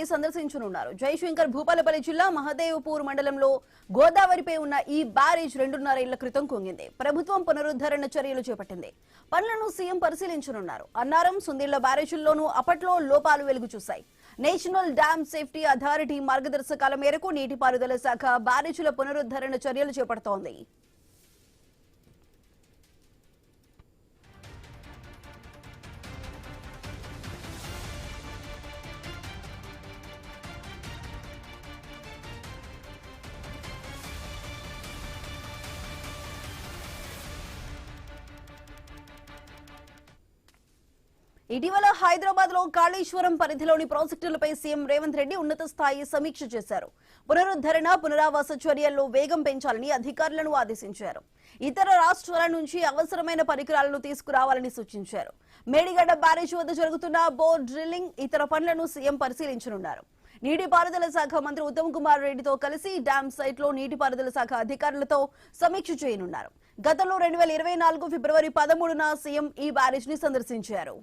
రెడ్డి సందర్శించనున్నారు. జయశంకర్ భూపాలపల్లి జిల్లా మహదేవ్పూర్ మండలంలో గోదావరిపై ఉన్న ఈ బ్యారేజ్ 2.5 ఏళ్ల క్రితం కుంగింది. ప్రభుత్వం పునరుద్ధరణ చర్యలు చేపట్టింది. పనులను సీఎం పరిశీలించనున్నారు. అన్నారం, సుందిళ్ల బ్యారేజీల్లోనూ అప్పట్లో లోపాలు వెలుగు చూశాయి. నేషనల్ డ్యామ్ సేఫ్టీ అథారిటీ మార్గదర్శకాల మేరకు నీటిపారుదల శాఖ బ్యారేజీల పునరుద్ధరణ చర్యలు చేపడుతోంది. ఇటీవల హైదరాబాద్ లో కాళేశ్వరం పరిధిలోని ప్రాజెక్టులపై సీఎం రేవంత్ రెడ్డి ఉన్నత స్థాయి సమీక్ష చేశారు. పునరుద్ధరణ, పునరావాస చర్యల్లో వేగం పెంచాలని అధికారులను ఆదేశించారు. ఇతర రాష్ట్రాల నుంచి అవసరమైన పరికరాలను తీసుకురావాలని సూచించారు. మేడిగడ్డ బ్యారేజ్ వద్ద జరుగుతున్న బోర్ డ్రిల్లింగ్, ఇతర పనులను సీఎం పరిశీలించనున్నారు. నీటిపారుదల శాఖ మంత్రి ఉత్తమ్ కుమార్ రెడ్డితో కలిసి డ్యామ్ సైట్ లో నీటిపారుదల శాఖ అధికారులతో సమీక్ష చేయనున్నారు. గతంలో 2024 ఫిబ్రవరి 13న సీఎం ఈ బ్యారేజ్ ని సందర్శించారు.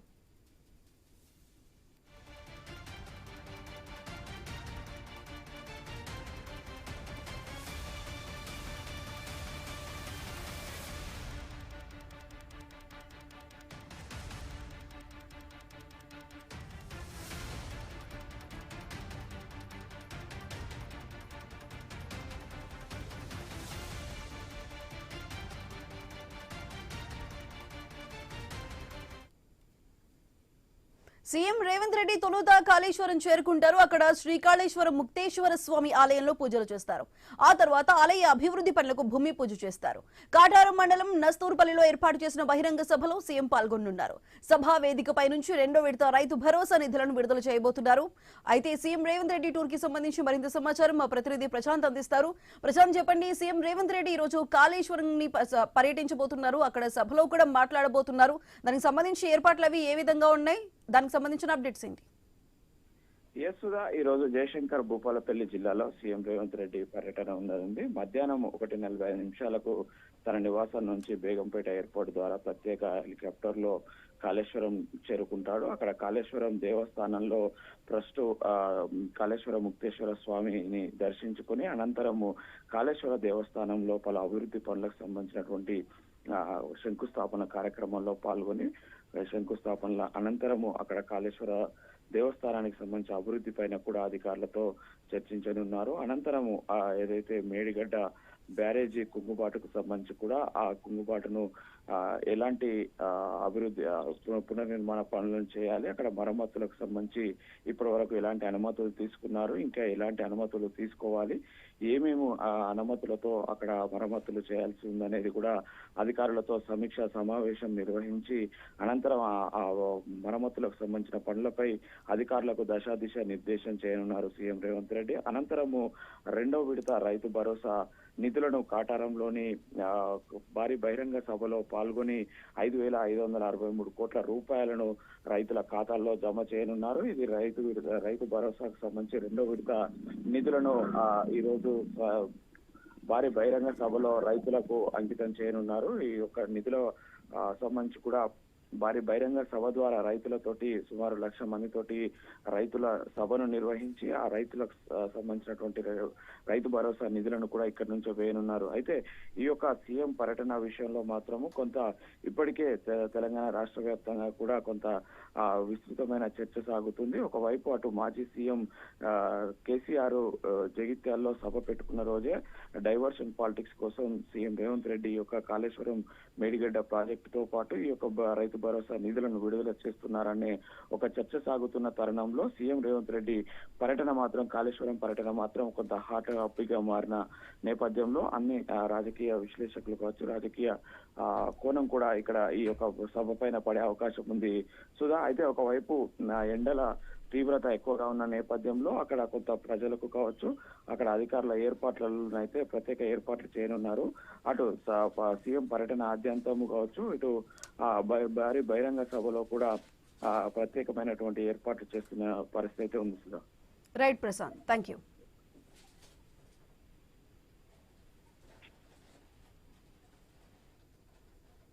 సీఎం రేవంత్ రెడ్డి తొలుత కాళేశ్వరం చేరుకుంటారు. అక్కడ శ్రీకాళేశ్వరం ముక్తేశ్వర స్వామి ఆలయంలో పూజలు చేస్తారు. ఆ తర్వాత ఆలయ అభివృద్ధి పనులకు భూమి పూజ చేస్తారు. కాటారం మండలం నస్తూర్పల్లిలో ఏర్పాటు చేసిన బహిరంగ సభలో సీఎం పాల్గొనున్నారు. సభా వేదికపై నుంచి 2వ విడత రైతు భరోసా నిధులను విడుదల చేయబోతున్నారు. అయితే సీఎం రేవంత్ రెడ్డి టూర్ కి సంబంధించి మరింత సమాచారం మా ప్రతినిధి ప్రశాంత్ అందిస్తారు. ప్రశాంత్, చెప్పండి, సీఎం రేవంత్ రెడ్డి ఈ రోజు కాళేశ్వరం పర్యటించబోతున్నారు. అక్కడ సభలో కూడా మాట్లాడబోతున్నారు. దానికి సంబంధించి ఏర్పాట్లు అవి ఏ విధంగా ఉన్నాయి? దానికి సంబంధించిన అప్డేట్స్ ఏంటి? సుధా, ఈ రోజు జయశంకర్ భూపాలపల్లి జిల్లాలో సీఎం రేవంత్ రెడ్డి పర్యటన ఉన్నది. మధ్యాహ్నం 1:45 తన నివాసం నుంచి బేగంపేట ఎయిర్పోర్ట్ ద్వారా ప్రత్యేక హెలికాప్టర్ లో కాళేశ్వరం చేరుకుంటాడు. అక్కడ కాళేశ్వరం దేవస్థానంలో ట్రస్ట్ కాళేశ్వర ముక్తేశ్వర స్వామిని దర్శించుకుని అనంతరము కాళేశ్వర దేవస్థానంలో పలు అభివృద్ధి పనులకు సంబంధించినటువంటి శంకుస్థాపన కార్యక్రమంలో పాల్గొని శంకుస్థాపనల అనంతరము అక్కడ కాళేశ్వర దేవస్థానానికి సంబంధించిన అభివృద్ధి పైన కూడా అధికారులతో చర్చించనున్నారు. అనంతరము ఏదైతే మేడిగడ్డ బ్యారేజీ కుంగుబాటుకు సంబంధించి కూడా ఆ కుంగుబాటును ఎలాంటి అభివృద్ధి పునర్నిర్మాణ పనులను చేయాలి, అక్కడ మరమ్మతులకు సంబంధించి ఇప్పటి వరకు ఎలాంటి అనుమతులు తీసుకున్నారు, ఇంకా ఎలాంటి అనుమతులు తీసుకోవాలి, ఏమేమి అనుమతులతో అక్కడ మరమ్మతులు చేయాల్సి ఉందనేది కూడా అధికారులతో సమీక్ష సమావేశం నిర్వహించి అనంతరం ఆ మరమ్మతులకు సంబంధించిన పనులపై అధికారులకు దశాదిశ నిర్దేశం చేయనున్నారు సీఎం రేవంత్ రెడ్డి. అనంతరము 2వ విడత రైతు భరోసా నిధులను కాటారంలోని భారీ బహిరంగ సభలో పాల్గొని 5,563 కోట్ల రూపాయలను రైతుల ఖాతాల్లో జమ చేయనున్నారు. ఇది రైతు భరోసాకు సంబంధించి 2వ విడత నిధులను ఈ రోజు భారీ బహిరంగ సభలో రైతులకు అంకితం చేయనున్నారు. ఈ యొక్క నిధుల సంబంధించి కూడా భారీ బహిరంగ సభ ద్వారా రైతులతోటి సుమారు 1,00,000 మందితోటి రైతుల సభను నిర్వహించి ఆ రైతులకు సంబంధించినటువంటి రైతు భరోసా నిధులను కూడా ఇక్కడి నుంచో వేయనున్నారు. అయితే ఈ యొక్క సీఎం పర్యటన విషయంలో మాత్రము కొంత ఇప్పటికే తెలంగాణ రాష్ట్ర వ్యాప్తంగా కూడా కొంత విస్తృతమైన చర్చ సాగుతుంది. ఒకవైపు అటు మాజీ సీఎం కేసీఆర్ జగిత్యాల్లో సభ పెట్టుకున్న రోజే డైవర్షన్ పాలిటిక్స్ కోసం సీఎం రేవంత్ రెడ్డి యొక్క కాళేశ్వరం మేడిగడ్డ ప్రాజెక్టుతో పాటు ఈ యొక్క రైతు భరోసా నిధులను విడుదల చేస్తున్నారనే ఒక చర్చ సాగుతున్న తరుణంలో సీఎం రేవంత్ రెడ్డి పర్యటన మాత్రం కాళేశ్వరం పర్యటన మాత్రం కొంత హాట్ టాపిక్ గా మారిన నేపథ్యంలో అన్ని రాజకీయ విశ్లేషకులు కావచ్చు, రాజకీయ కోణం కూడా ఇక్కడ ఈ యొక్క సభ పైన పడే అవకాశం ఉంది సుధా. అయితే ఒకవైపు ఎండల తీవ్రత ఎక్కువగా ఉన్న నేపథ్యంలో అక్కడ కొంత ప్రజలకు కావచ్చు, అక్కడ అధికారుల ఏర్పాట్లను అయితే ప్రత్యేక ఏర్పాట్లు చేయనున్నారు. అటు సీఎం పర్యటన ఆద్యంతము కావచ్చు, ఇటు భారీ బహిరంగ సభలో కూడా ప్రత్యేకమైనటువంటి ఏర్పాట్లు చేస్తున్న పరిస్థితి ఉంది Sudha. Right Prashant, thank you.